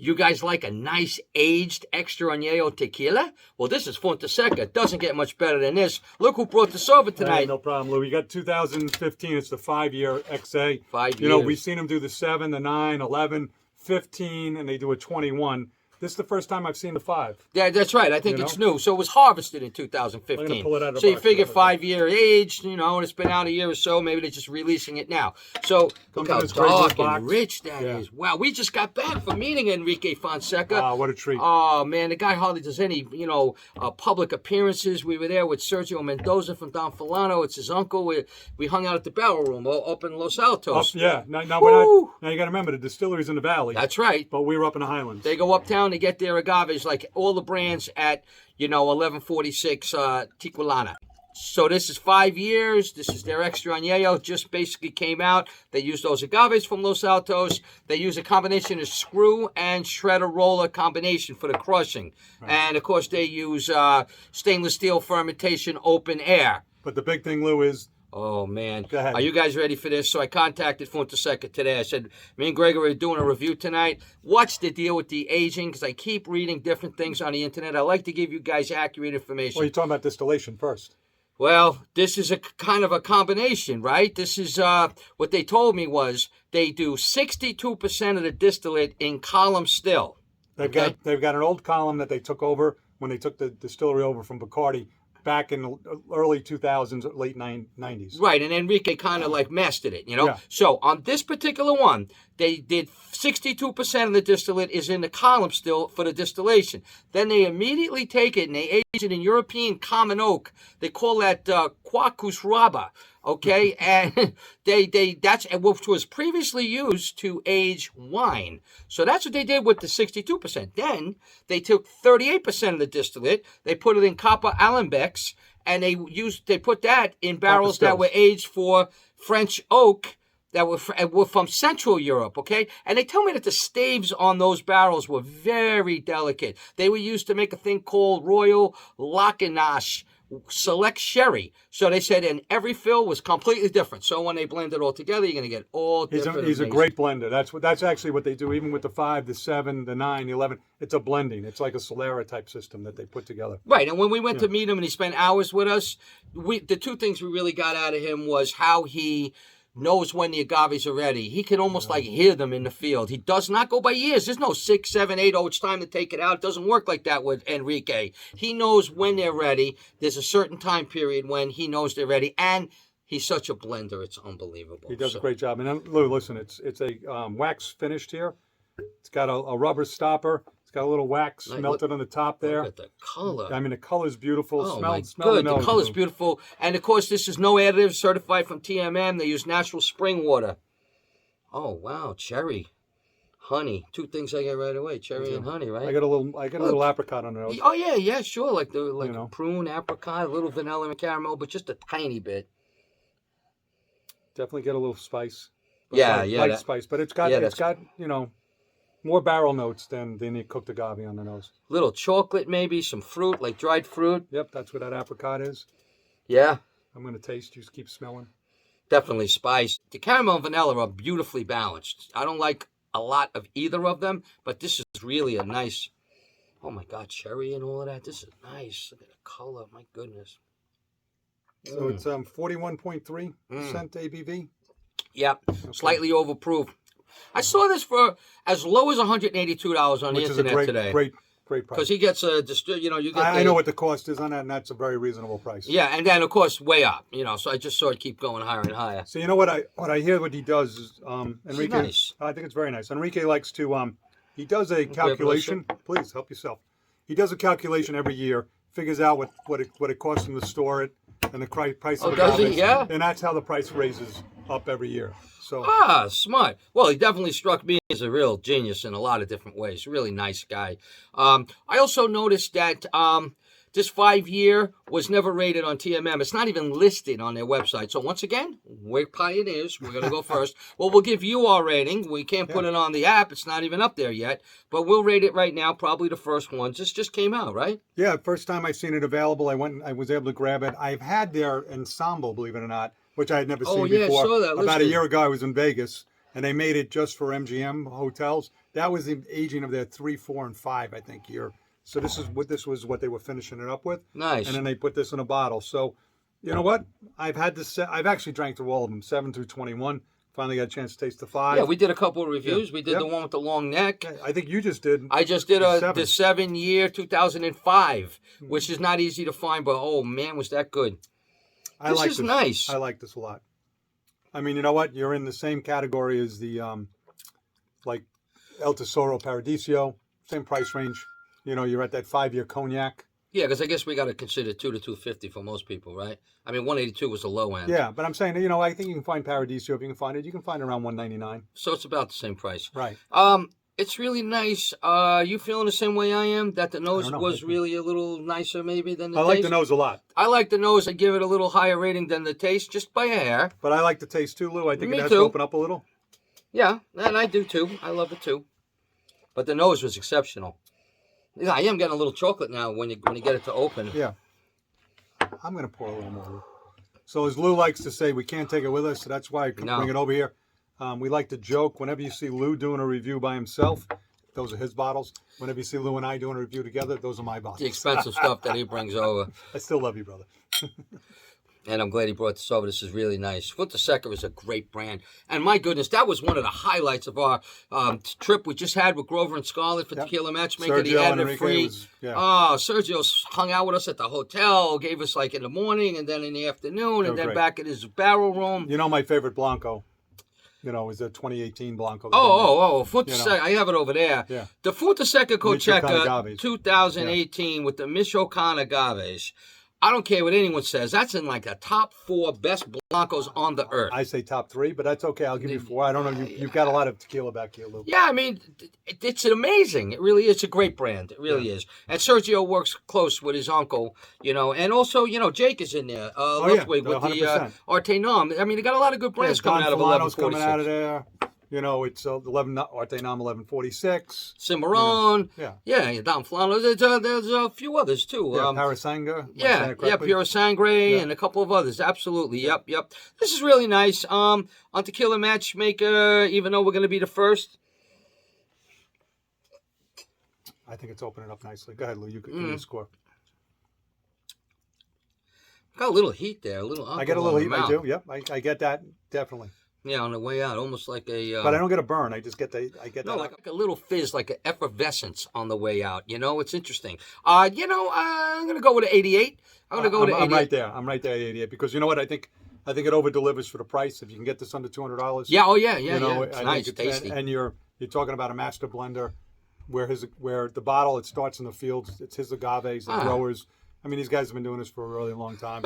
You guys like a nice aged extra Añejo tequila? Well, this is Fuenteseca. It doesn't get much better than this. Look who brought this over tonight. No problem, Lou. We got 2015. It's the 5-year XA. 5 years. You know, we've seen them do the 7, the 9, 11, 15, and they do a 21. This is the first time I've seen the 5. Yeah, that's right. I think it's new. So it was harvested in 2015. I'm gonna pull it out of so you box figure cover. 5-year age, you know, and it's been out a year or so. Maybe they're just releasing it now. So look how this great dark box. and rich that is. Wow, we just got back from meeting Enrique Fonseca. Ah, what a treat. Oh, man, the guy hardly does any, public appearances. We were there with Sergio Mendoza from Don Fulano. It's his uncle. We hung out at the Barrel Room up in Los Altos. Yeah. Now we're not. Now you got to remember the distillery's in the valley. That's right. But we were up in the highlands. They go uptown, they get their agaves, like all the brands at, 1146 Tequila. So this is 5 years. This is their extra Añejo. Just basically came out. They use those agaves from Los Altos. They use a combination of screw and shredder roller combination for the crushing. Right. And, of course, they use stainless steel fermentation open air. But the big thing, Lou, is... Oh, man. Go ahead. Are you guys ready for this? So I contacted Fuenteseca today. I said, me and Gregory are doing a review tonight. What's the deal with the aging? Because I keep reading different things on the internet. I like to give you guys accurate information. Well, you're talking about distillation first. Well, this is a kind of a combination, right? This is what they told me was they do 62% of the distillate in column still. They've got an old column that they took over when they took the distillery over from Bacardi back in the early 2000s, late 90s. Right, and Enrique kind of like mastered it, Yeah. So on this particular one, they did 62% of the distillate is in the column still for the distillation. Then they immediately take it and they age it in European common oak. They call that Quacus raba, okay? And that's which was previously used to age wine. So that's what they did with the 62%. Then they took 38% of the distillate, they put it in copper alembics, and they put that in barrels that were aged for French oak that were from Central Europe, okay? And they tell me that the staves on those barrels were very delicate. They were used to make a thing called Royal Lacanache Select Sherry. So they said, and every fill was completely different. So when they blend it all together, you're going to get all different. He's a great blender. That's actually what they do, even with the 5, the 7, the 9, the 11. It's a blending. It's like a Solera type system that they put together. Right, and when we went to meet him and he spent hours with us, the two things we really got out of him was how he knows when the agaves are ready. He can almost like hear them in the field. He does not go by years. There's no 6, 7, 8, oh, it's time to take it out. It doesn't work like that with Enrique. He knows when they're ready. There's a certain time period when he knows they're ready, and he's such a blender. It's unbelievable. He does a great job. And Lou, listen, it's a wax finished here. It's got a rubber stopper. It's got a little wax melted on the top there. Look at the color. I mean, the color's beautiful. Oh, smell my the good. nose, The color's Lou. beautiful. And, of course, this is no additives, certified from TMM. They use natural spring water. Oh, wow. Cherry. Honey. Two things I get right away. Cherry and honey, right? I got a little apricot on the nose. Oh, yeah, sure. Like prune, apricot, a little vanilla and caramel, but just a tiny bit. Definitely get a little spice. Light spice. But it's got, more barrel notes than the cooked agave on the nose. Little chocolate, maybe, some fruit, like dried fruit. Yep, that's what that apricot is. Yeah. I'm going to taste. You just keep smelling. Definitely spice. The caramel and vanilla are beautifully balanced. I don't like a lot of either of them, but this is really a nice, oh my God, cherry and all of that. This is nice. Look at the color. My goodness. So it's 41.3% ABV. Yep. Okay. Slightly overproof. I saw this for as low as $182 on the internet today. Great price. Because he gets a, you get. I know what the cost is on that, and that's a very reasonable price. Yeah, and then of course way up, So I just saw it keep going higher and higher. So you know what I hear what he does is Enrique. Nice. I think it's very nice. Enrique likes to he does a calculation. Please help yourself. He does a calculation every year, figures out what it costs him to store it, and the price of the does he? Yeah. And that's how the price raises up every year. So smart. Well, he definitely struck me as a real genius in a lot of different ways. Really nice guy. I also noticed that this 5-year was never rated on TMM. It's not even listed on their website. So once again, we're pioneers. We're going to go first. Well, we'll give you our rating. We can't put it on the app. It's not even up there yet. But we'll rate it right now, probably the first one. This just came out, right? Yeah, first time I've seen it available. I was able to grab it. I've had their ensemble, believe it or not, which I had never seen before. I saw that. About a year ago, I was in Vegas, and they made it just for MGM hotels. That was the aging of their 3, 4, and 5, I think, year. So this was what they were finishing it up with. Nice. And then they put this in a bottle. So, you know what? I've actually drank through all of them, 7 through 21. Finally got a chance to taste the 5. Yeah, we did a couple of reviews. Yeah. We did the one with the long neck. I think you just did. I just did the 7-year 2005, which is not easy to find, but oh man, was that good. This is nice. I like this a lot. I mean, you know what? You're in the same category as the like El Tesoro Paradiso, same price range. You know, you're at that 5-year cognac. Yeah, because I guess we got to consider 2 to 250 for most people, right? I mean, 182 was the low end. Yeah, but I'm saying, you know, I think you can find Paradiso if you can find it. You can find it around 199. So it's about the same price. Right. It's really nice. You feeling the same way I am? That the nose was really a little nicer maybe than the taste? I like the nose a lot. I like the nose. I give it a little higher rating than the taste, just by a hair. But I like the taste too, Lou. I think it has to open up a little. Yeah, and I do too. I love it too. But the nose was exceptional. Yeah, I am getting a little chocolate now when you get it to open. Yeah. I'm going to pour a little more, Lou. So as Lou likes to say, we can't take it with us, so that's why I can bring it over here. We like to joke whenever you see Lou doing a review by himself, those are his bottles. Whenever you see Lou and I doing a review together, those are my bottles. The expensive stuff that he brings over. I still love you, brother. And I'm glad he brought this over. This is really nice. Fuenteseca is a great brand. And my goodness, that was one of the highlights of our trip we just had with Grover and Scarlett for Tequila Matchmaker. Sergio He had it free. Sergio hung out with us at the hotel, gave us like in the morning and then in the afternoon and then back at his barrel room. You know my favorite Blanco? You know, is a 2018 Blanco. Fuenteseca. I have it over there. Yeah. The Fuenteseca Cocheca 2018 with the Michoacan agaves. I don't care what anyone says. That's in like the top 4 best Blancos on the earth. I say top 3, but that's okay. I'll give you 4. I don't know. You've got a lot of tequila back here, Lou. Yeah, I mean, it's amazing. It really is. It's a great brand. It really is. And Sergio works close with his uncle, you know, and also, you know, Jake is in there. Ludwig with 100%. The Arte Nom. I mean, they got a lot of good brands coming out of 1146. Coming out of there. You know, it's 11 Arte Nom 1146. Cimarron. You know, yeah, Don Flano. There's a few others too. Parasanga. Pura Sangre and a couple of others. Absolutely. Yep. This is really nice. On Tequila Matchmaker, even though we're going to be the first. I think it's opening up nicely. Go ahead, Lou. You can score. Got a little heat there. A little alcohol. I get a little heat. I do. Yep. I get that definitely. Yeah, on the way out, almost like a. But I don't get a burn. I just get like a little fizz, like an effervescence on the way out. You know, it's interesting. I'm gonna go with an 88. I'm right there. I'm right there at 88 because you know what? I think it over delivers for the price. If you can get this under $200. Yeah. Oh yeah. You know, it's nice, it's tasty. And you're talking about a master blender, where the bottle it starts in the fields. It's his agaves, the growers. I mean, these guys have been doing this for a really long time.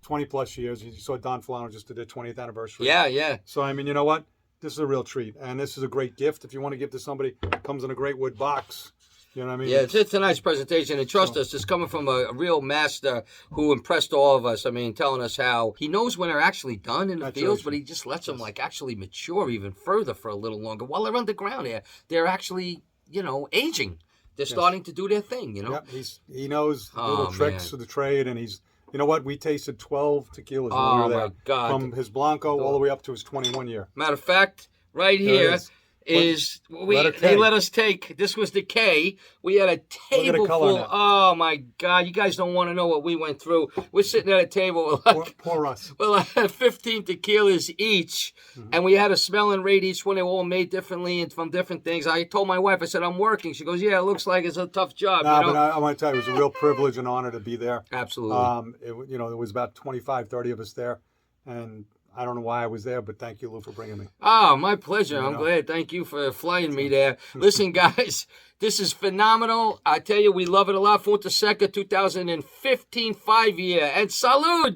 20 plus years. You saw Don Fulano just did their 20th anniversary. Yeah. So, I mean, you know what? This is a real treat. And this is a great gift. If you want to give to somebody, it comes in a great wood box. You know what I mean? Yeah, it's a nice presentation. And trust us, it's coming from a real master who impressed all of us. I mean, telling us how he knows when they're actually done in the fields, but he just lets them like actually mature even further for a little longer. While they're underground there, they're actually, you know, aging. They're starting to do their thing, you know? Yep, he knows little tricks of the trade, and he's... You know what? We tasted 12 tequilas when we were there. My God. From his Blanco all the way up to his 21 year. Matter of fact, right here they let us take. This was the K. We had a table full. Oh my God! You guys don't want to know what we went through. We're sitting at a table with like, poor us. Well, I had 15 tequilas each, and we had a smell and rate each one. They were all made differently and from different things. I told my wife, I said, I'm working. She goes, yeah, it looks like it's a tough job. Nah, but I want to tell you, it was a real privilege and honor to be there. Absolutely. There was about 25, 30 of us there, and I don't know why I was there, but thank you, Lou, for bringing me. Oh, my pleasure. I'm glad. Thank you for flying me there. Listen, guys, this is phenomenal. I tell you, we love it a lot. Fuenteseca 2015 5-year. And salud!